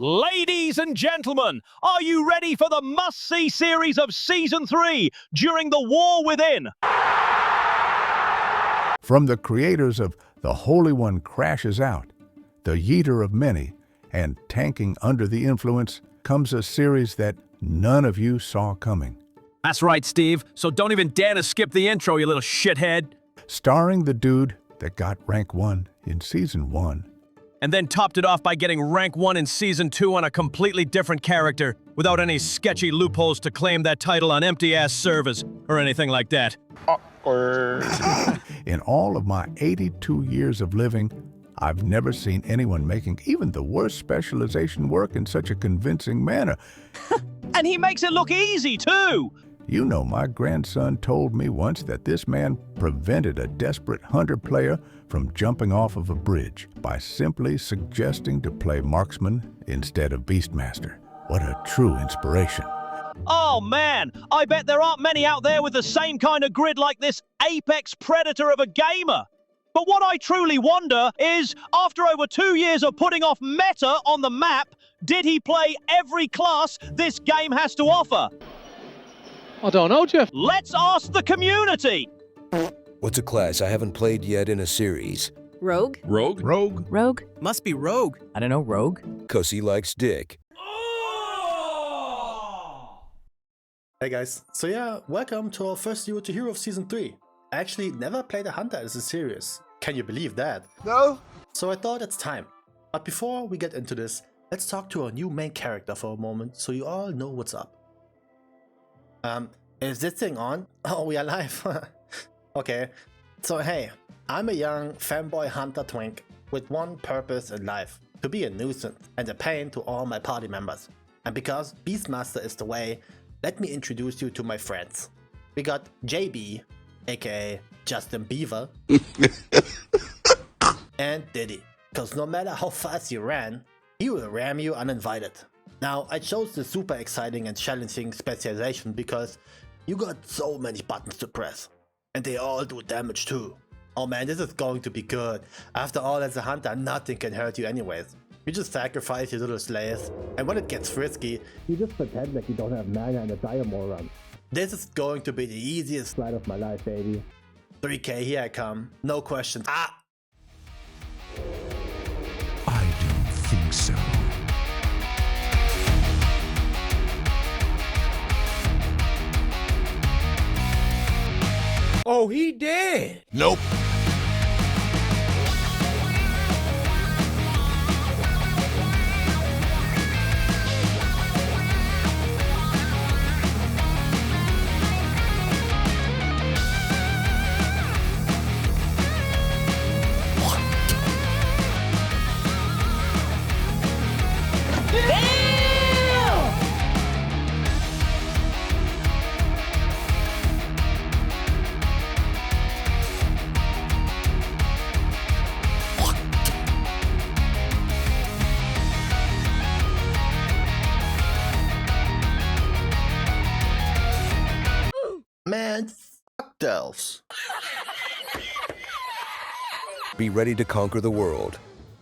Ladies and gentlemen, are you ready for the must-see series of Season 3 during the War Within? From the creators of The Holy One Crashes Out, The Yeeter of Many, and Tanking Under the Influence comes a series that none of you saw coming. That's right, Steve, so don't even dare to skip the intro, you little shithead. Starring the dude that got rank 1 in Season 1. And then topped it off by getting rank 1 in Season 2 on a completely different character, without any sketchy loopholes to claim that title on empty-ass servers, or anything like that. In all of my 82 years of living, I've never seen anyone making even the worst specialization work in such a convincing manner. And he makes it look easy, too! You know, my grandson told me once that this man prevented a desperate hunter player from jumping off of a bridge by simply suggesting to play marksman instead of beastmaster. What a true inspiration. Oh man, I bet there aren't many out there with the same kind of grid like this apex predator of a gamer. But what I truly wonder is, after over 2 years of putting off meta on the map, did he play every class this game has to offer? I don't know, Jeff. Let's ask the community! What's a class I haven't played yet in a series? Rogue? Rogue? Rogue? Rogue? Must be Rogue. I don't know, Rogue? 'Cause he likes dick. Hey guys, so yeah, welcome to our first Zero to Hero of Season 3. I actually never played a hunter as a series. Can you believe that? No? So I thought it's time. But before we get into this, let's talk to our new main character for a moment so you all know what's up. Is this thing on? Oh, we are live. Okay, so hey, I'm a young fanboy hunter twink with one purpose in life: to be a nuisance and a pain to all my party members. And because Beastmaster is the way, let me introduce you to my friends. We got JB, aka Justin Beaver, and Diddy, cause no matter how fast you ran, he will ram you uninvited. Now, I chose the super exciting and challenging specialization because you got so many buttons to press, and they all do damage too. Oh man, this is going to be good. After all, as a hunter, nothing can hurt you anyways. You just sacrifice your little slayers, and when it gets frisky, you just pretend like you don't have mana and a Diamond run. This is going to be the easiest ride of my life, baby. 3k, here I come. No questions. Ah! I don't think so. Oh, he dead. Nope. Man, fuck the elves. Be ready to conquer the world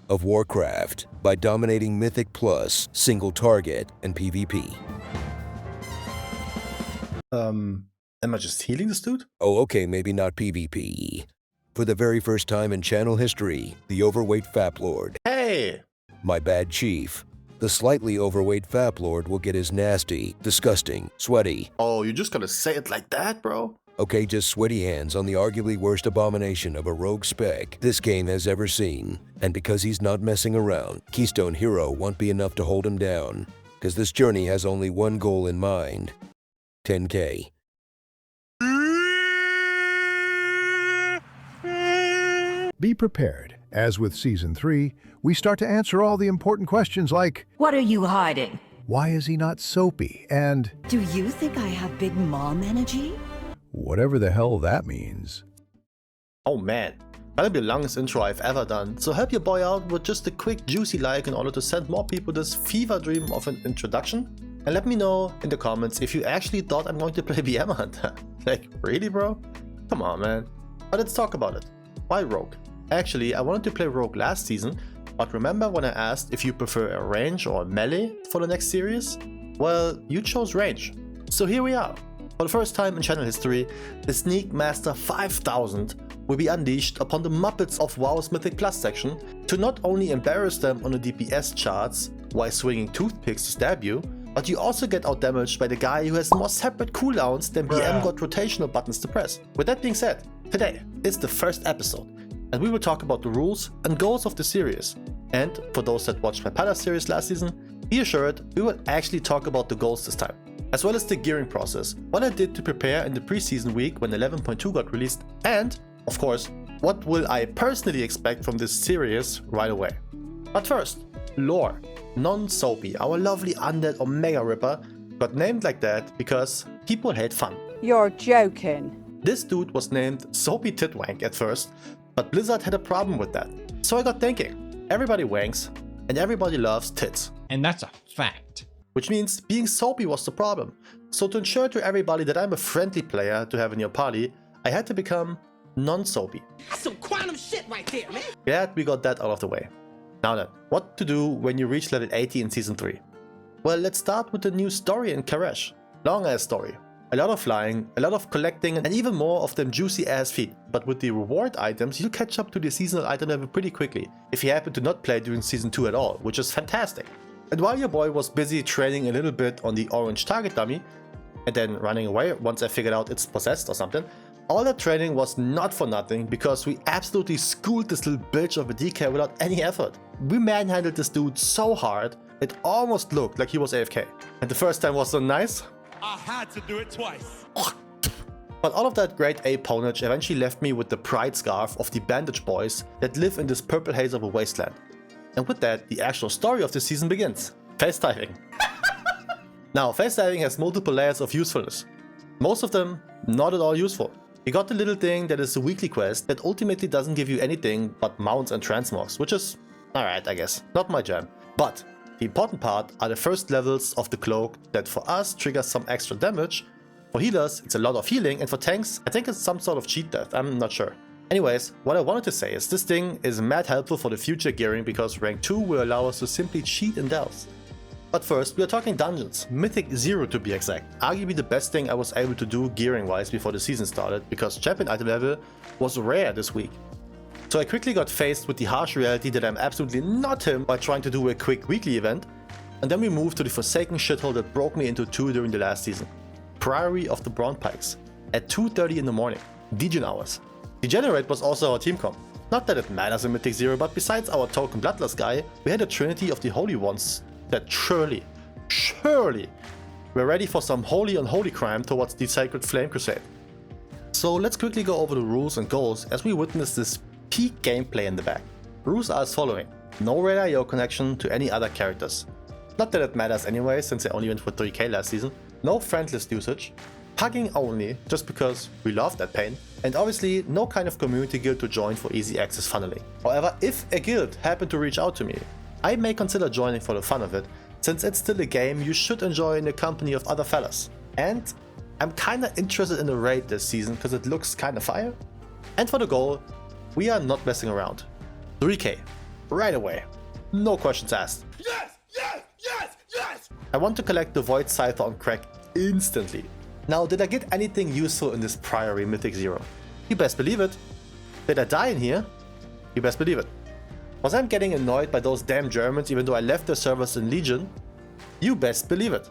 of Warcraft by dominating Mythic Plus, single target, and PvP. Am I just healing this dude? Oh, okay, maybe not PvP. For the very first time in channel history, the overweight Fap Lord, Hey! my bad chief. The slightly overweight Fap Lord will get his nasty, disgusting, sweaty, Oh, you just gotta say it like that, bro? okay, just sweaty hands on the arguably worst abomination of a rogue spec this game has ever seen. And because he's not messing around, Keystone Hero won't be enough to hold him down, because this journey has only one goal in mind: 10k. Be prepared. As with Season 3, we start to answer all the important questions like, What are you hiding? why is he not soapy? And Do you think I have big mom energy? whatever the hell that means. Oh man, that'll be the longest intro I've ever done, so help your boy out with just a quick juicy like in order to send more people this fever dream of an introduction. And let me know in the comments if you actually thought I'm going to play BM Hunter. Like, really bro? Come on man. But let's talk about it. Why Rogue? Actually, I wanted to play Rogue last season, But remember when I asked if you prefer a range or a melee for the next series? Well, you chose range. So here we are. For the first time in channel history, the Sneak Master 5000 will be unleashed upon the Muppets of WoW's Mythic Plus section to not only embarrass them on the DPS charts while swinging toothpicks to stab you, but you also get outdamaged by the guy who has more separate cooldowns than BM got rotational buttons to press. With that being said, today is the first episode, and we will talk about the rules and goals of the series. And for those that watched my Palace series last season, be assured we will actually talk about the goals this time, as well as the gearing process, what I did to prepare in the preseason week when 11.2 got released, and, of course, what will I personally expect from this series right away. But first, lore. Non-Soapy, our lovely undead Omega Ripper, got named like that because people hate fun. You're joking. This dude was named Soapy Titwank at first, but Blizzard had a problem with that. So I got thinking, everybody wanks, and everybody loves tits. And that's a fact. Which means being soapy was the problem. So to ensure to everybody that I'm a friendly player to have in your party, I had to become non-soapy. That's some quantum shit right there, man. Glad we got that out of the way. Now then, what to do when you reach level 80 in Season 3? Well, let's start with the new story in Karesh. Long ass story. A lot of flying, a lot of collecting, and even more of them juicy ass feet. But with the reward items, you catch up to the seasonal item level pretty quickly, if you happen to not play during Season 2 at all, which is fantastic. And while your boy was busy training a little bit on the orange target dummy, and then running away once I figured out it's possessed or something, all that training was not for nothing because we absolutely schooled this little bitch of a DK without any effort. We manhandled this dude so hard, it almost looked like he was AFK. And the first time was so nice. I had to do it twice. But all of that great A ponage eventually left me with the pride scarf of the bandage boys that live in this purple haze of a wasteland. And with that, the actual story of the season begins. Face diving. Now, face diving has multiple layers of usefulness. Most of them not at all useful. You got the little thing that is a weekly quest that ultimately doesn't give you anything but mounts and transmogs, which is alright, I guess. Not my jam. But the important part are the first levels of the cloak that for us triggers some extra damage. For healers, it's a lot of healing, and for tanks, I think it's some sort of cheat death, I'm not sure. Anyways, what I wanted to say is this thing is mad helpful for the future gearing because rank 2 will allow us to simply cheat in delves. But first, we are talking dungeons, Mythic 0 to be exact. Arguably the best thing I was able to do gearing wise before the season started because champion item level was rare this week. So I quickly got faced with the harsh reality that I'm absolutely not him by trying to do a quick weekly event, and then we moved to the forsaken shithole that broke me into two during the last season. Priory of the Brown Pikes, at 2:30 in the morning, Degen hours. Degenerate was also our team comp. Not that it matters in Mythic 0, but besides our token Bloodlust guy, we had a trinity of the Holy Ones that surely were ready for some holy on holy crime towards the Sacred Flame Crusade. So let's quickly go over the rules and goals as we witness this peak gameplay in the back. Rules are as following: no radar IO connection to any other characters. Not that it matters anyway, since I only went for 3k last season. No friend list usage. Hugging only, just because we love that pain. And obviously, no kind of community guild to join for easy access funneling. However, if a guild happened to reach out to me, I may consider joining for the fun of it, since it's still a game you should enjoy in the company of other fellas. And I'm kinda interested in the raid this season because it looks kinda fire. And for the goal, we are not messing around. 3k, right away. No questions asked. Yes, yes, yes, yes. I want to collect the Void Scyther on crack instantly. Now, did I get anything useful in this Priory Mythic 0? You best believe it. Did I die in here? You best believe it. Was I getting annoyed by those damn Germans even though I left their servers in Legion? You best believe it.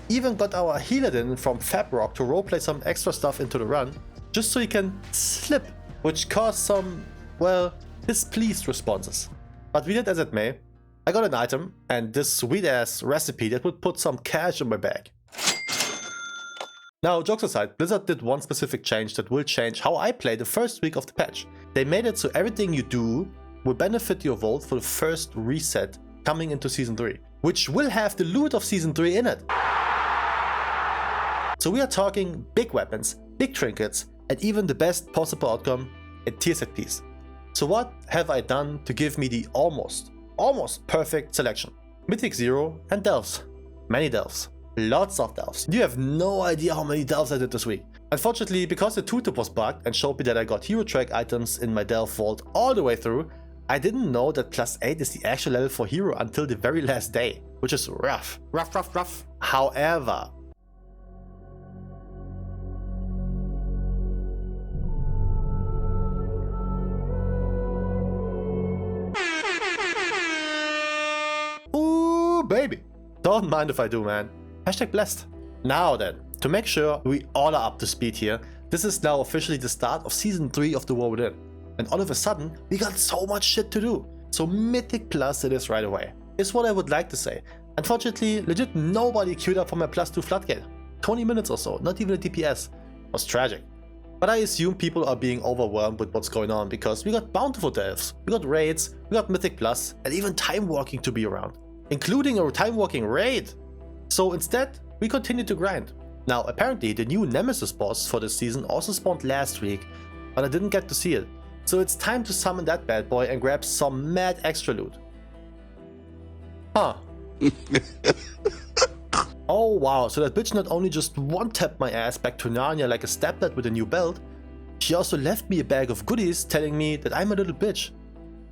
Even got our healer in from Fabrock to roleplay some extra stuff into the run, just so he can slip, which caused some, well, displeased responses. But be that as it may, I got an item and this sweet ass recipe that would put some cash in my bag. Now, jokes aside, Blizzard did one specific change that will change how I play the first week of the patch. They made it so everything you do will benefit your vault for the first reset coming into Season 3, which will have the loot of Season 3 in it. So we are talking big weapons, big trinkets, and even the best possible outcome, a tier set piece. So what have I done to give me the almost perfect selection? Mythic 0 and delves. Many delves. Lots of delves. You have no idea how many delves I did this week. Unfortunately, because the tooltip was bugged and showed me that I got hero track items in my Delve vault all the way through, I didn't know that plus 8 is the actual level for hero until the very last day, which is rough. Rough. However, ooh, baby. Don't mind if I do, man. Hashtag blessed. Now then, to make sure we all are up to speed here, this is now officially the start of Season 3 of The War Within. And all of a sudden, we got so much shit to do. So Mythic Plus it is right away, is what I would like to say. Unfortunately, legit nobody queued up for my +2 floodgate. 20 minutes or so, not even a DPS. It was tragic. But I assume people are being overwhelmed with what's going on because we got bountiful delves, we got raids, we got Mythic Plus, and even time walking to be around, including a time walking raid. So instead, we continue to grind. Now apparently the new Nemesis boss for this season also spawned last week, but I didn't get to see it. So it's time to summon that bad boy and grab some mad extra loot. Huh. Oh wow, so that bitch not only just one-tapped my ass back to Narnia like a stepdad with a new belt, she also left me a bag of goodies telling me that I'm a little bitch.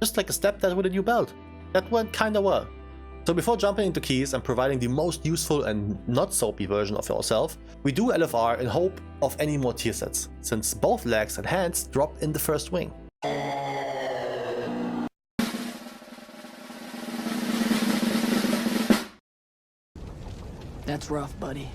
Just like a stepdad with a new belt. That went kinda well. So before jumping into keys and providing the most useful and not soapy version of yourself, we do LFR in hope of any more tier sets, since both legs and hands drop in the first wing. That's rough, buddy.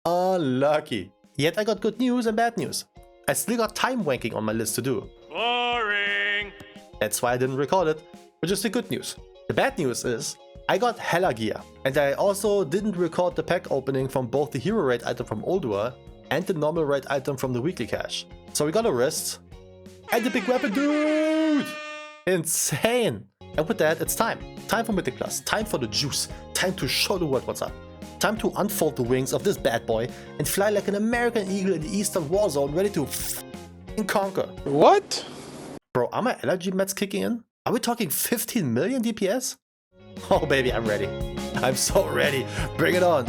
Unlucky. Yet I got good news and bad news. I still got time wanking on my list to do. Boring. That's why I didn't record it, which is the good news. The bad news is, I got hella gear, and I also didn't record the pack opening from both the hero raid item from Ulduar and the normal raid item from the weekly cache. So we got a wrist, and the big weapon, dude! Insane! And with that, it's time. Time for Mythic Plus, time for the juice, time to show the world what's up. Time to unfold the wings of this bad boy and fly like an American eagle in the eastern war zone ready to conquer. What? Bro, are my allergy meds kicking in? Are we talking 15 million DPS? Oh baby, I'm ready. I'm so ready. Bring it on.